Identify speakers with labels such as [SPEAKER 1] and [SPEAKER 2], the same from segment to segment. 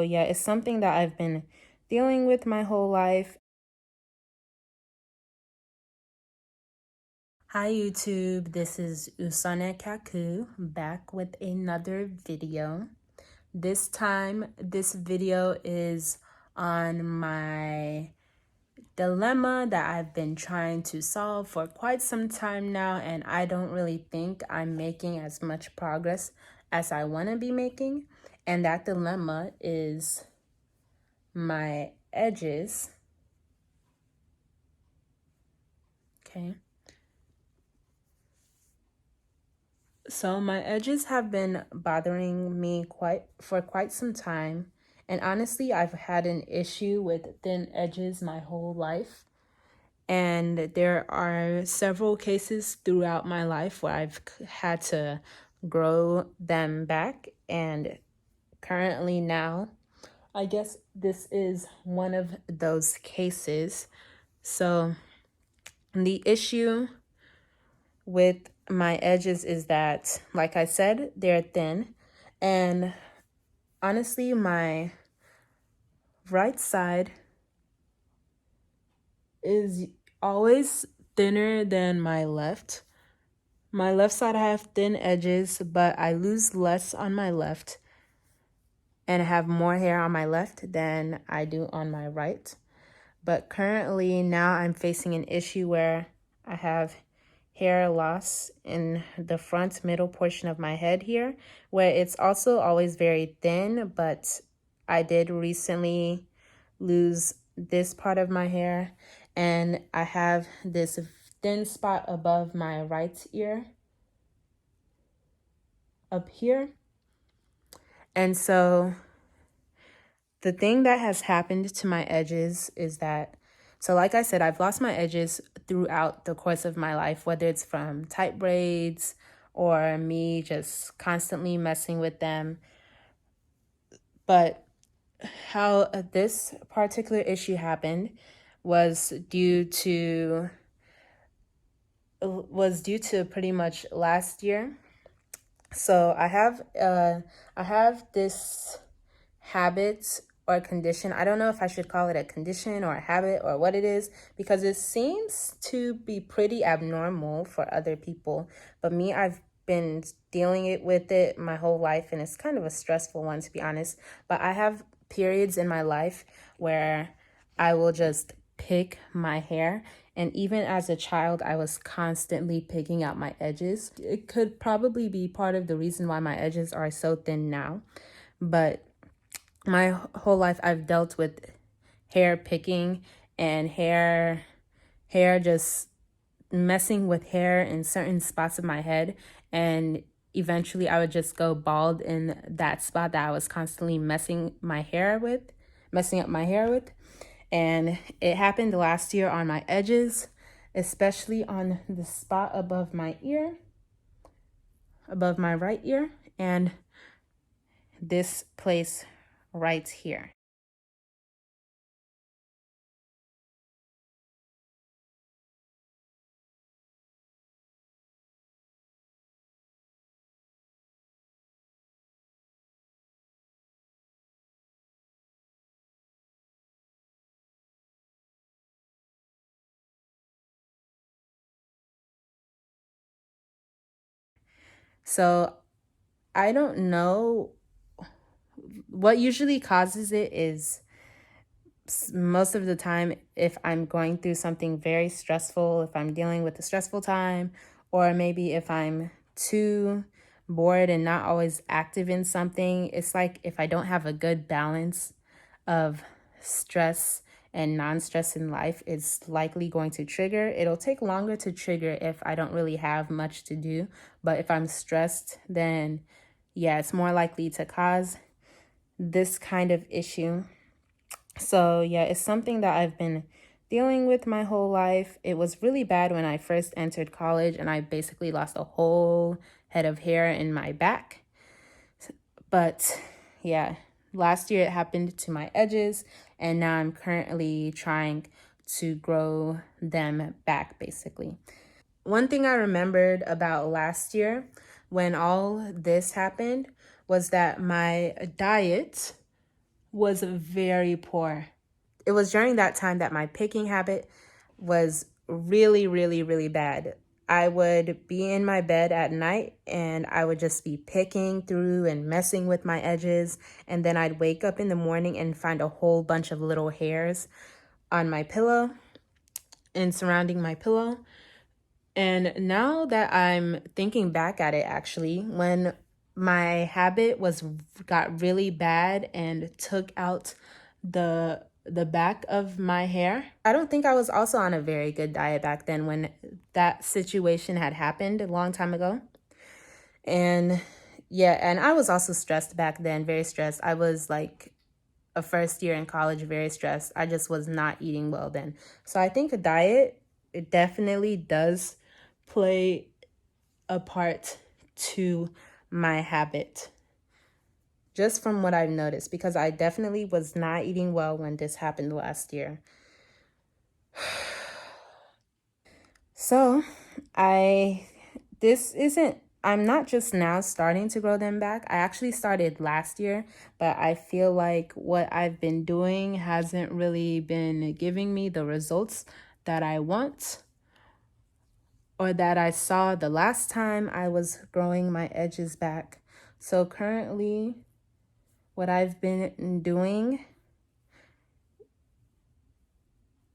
[SPEAKER 1] So yeah, it's something that I've been dealing with my whole life. Hi YouTube, this is Usane Kaku back with another video. This time, this video is on my dilemma that I've been trying to solve for quite some time now, and I don't really think I'm making as much progress as I want to be making. And that dilemma is my edges. Okay. So my edges have been bothering me for quite some time. And honestly, I've had an issue with thin edges my whole life. And there are several cases throughout my life where I've had to grow them back. And currently now, I guess this is one of those cases. So the issue with my edges is that, like I said, they're thin. And honestly, my right side is always thinner than my left. My left side I have thin edges, but I lose less on my left and have more hair on my left than I do on my right. But currently now I'm facing an issue where I have hair loss in the front middle portion of my head here, where it's also always very thin, but I did recently lose this part of my hair, and I have this thin spot above my right ear up here. And so the thing that has happened to my edges is that, so like I said, I've lost my edges throughout the course of my life, whether it's from tight braids or me just constantly messing with them. But how this particular issue happened was due to pretty much last year. So I have this habit or condition. I don't know if I should call it a condition or a habit or what it is, because it seems to be pretty abnormal for other people. But me, I've been dealing with it my whole life, and it's kind of a stressful one, to be honest. But I have periods in my life where I will just pick my hair. And even as a child, I was constantly picking out my edges. It could probably be part of the reason why my edges are so thin now. But my whole life I've dealt with hair picking and hair just messing with hair in certain spots of my head, and eventually I would just go bald in that spot that I was constantly messing up my hair with. And it happened last year on my edges, especially on the spot above my ear, above my right ear, and this place right here. So I don't know what usually causes it. Is most of the time, if I'm going through something very stressful, if I'm dealing with a stressful time, or maybe if I'm too bored and not always active in something, it's like if I don't have a good balance of stress and non-stress in life, it's likely going to trigger. It'll take longer to trigger if I don't really have much to do. But if I'm stressed, then yeah, it's more likely to cause this kind of issue. So yeah, it's something that I've been dealing with my whole life. It was really bad when I first entered college, and I basically lost a whole head of hair in my back. But yeah, last year it happened to my edges, and now I'm currently trying to grow them back, basically. One thing I remembered about last year when all this happened was that my diet was very poor. It was during that time that my picking habit was really, really, really bad. I would be in my bed at night and I would just be picking through and messing with my edges. And then I'd wake up in the morning and find a whole bunch of little hairs on my pillow and surrounding my pillow. And now that I'm thinking back at it, actually, when my habit was got really bad and took out the back of my hair, I don't think I was also on a very good diet back then when that situation had happened a long time ago. And yeah, and I was also stressed back then, very stressed. I was like a first year in college, very stressed. I just was not eating well then. So I think a diet, it definitely does play a part to my habit, just from what I've noticed, because I definitely was not eating well when this happened last year. So I this isn't I'm not just now starting to grow them back. I actually started last year, but I feel like what I've been doing hasn't really been giving me the results that I want or that I saw the last time I was growing my edges back. So currently, what I've been doing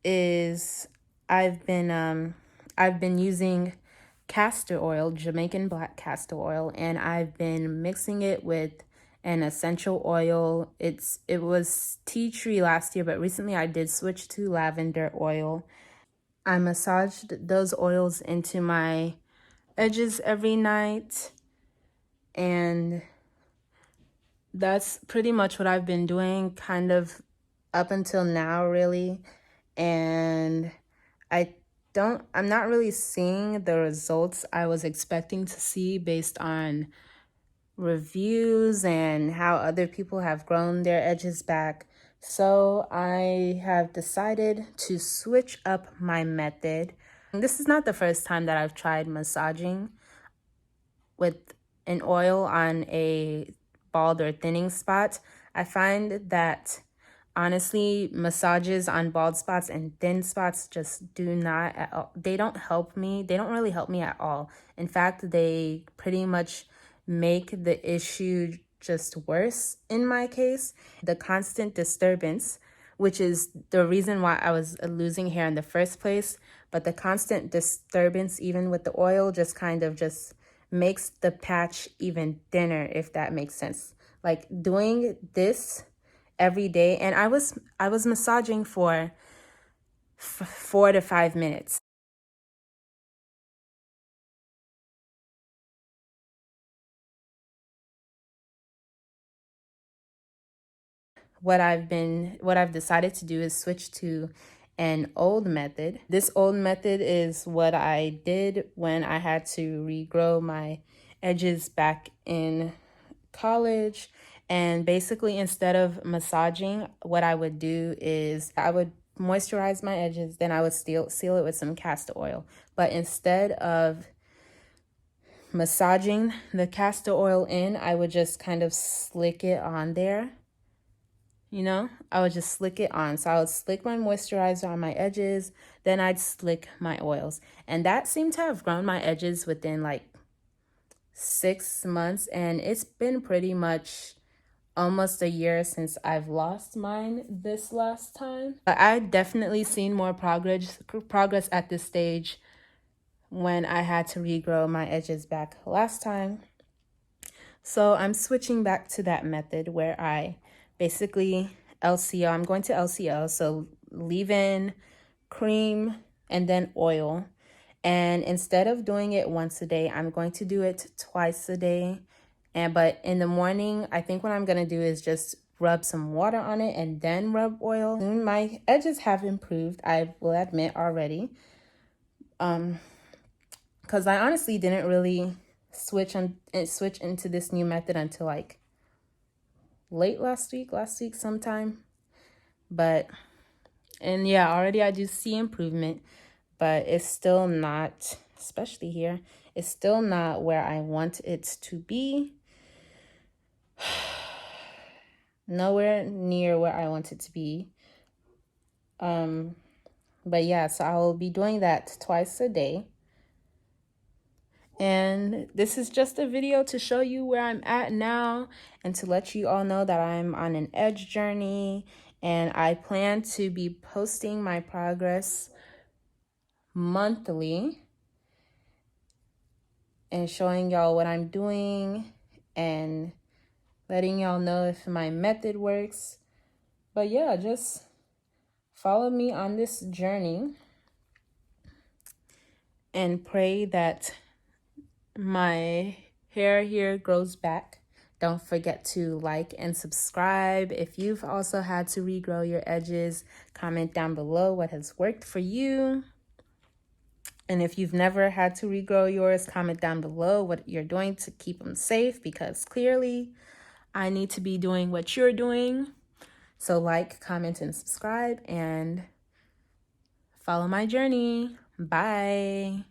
[SPEAKER 1] is I've been using castor oil, Jamaican black castor oil, and I've been mixing it with an essential oil. It was tea tree last year, but recently I did switch to lavender oil. I massaged those oils into my edges every night, and that's pretty much what I've been doing kind of up until now, really. And I I'm not really seeing the results I was expecting to see based on reviews and how other people have grown their edges back. So I have decided to switch up my method. This is not the first time that I've tried massaging with an oil on a bald or thinning spot. I find that honestly, massages on bald spots and thin spots just do not at all, they don't help me. They don't really help me at all. In fact, they pretty much make the issue just worse in my case. The constant disturbance, which is the reason why I was losing hair in the first place, but the constant disturbance, even with the oil, just kind of just makes the patch even thinner, if that makes sense. Like doing this every day, and I was massaging for 4 to 5 minutes. What I've decided to do is switch to an old method. This old method is what I did when I had to regrow my edges back in college. And basically, instead of massaging, what I would do is I would moisturize my edges, then I would seal it with some castor oil. But instead of massaging the castor oil in, I would just kind of slick it on there. I would just slick it on. So I would slick my moisturizer on my edges, then I'd slick my oils. And that seemed to have grown my edges within like 6 months. And it's been pretty much almost a year since I've lost mine this last time. But I definitely seen more progress at this stage when I had to regrow my edges back last time. So I'm switching back to that method where I basically LCO, I'm going to LCO, so leave-in, cream, and then oil. And instead of doing it once a day, I'm going to do it twice a day. But in the morning, I think what I'm going to do is just rub some water on it and then rub oil. My edges have improved, I will admit already. Because I honestly didn't really switch into this new method until like last week sometime. But and yeah, already I do see improvement, but it's still not, especially here, it's still not where I want it to be. nowhere near where I want it to be. But yeah, so I will be doing that twice a day. And this is just a video to show you where I'm at now and to let you all know that I'm on an edge journey, and I plan to be posting my progress monthly and showing y'all what I'm doing and letting y'all know if my method works. But yeah, just follow me on this journey and pray that my hair here grows back. Don't forget to like and subscribe. If you've also had to regrow your edges, comment down below what has worked for you. And if you've never had to regrow yours, comment down below what you're doing to keep them safe, because clearly I need to be doing what you're doing. So like, comment, and subscribe, and follow my journey. Bye.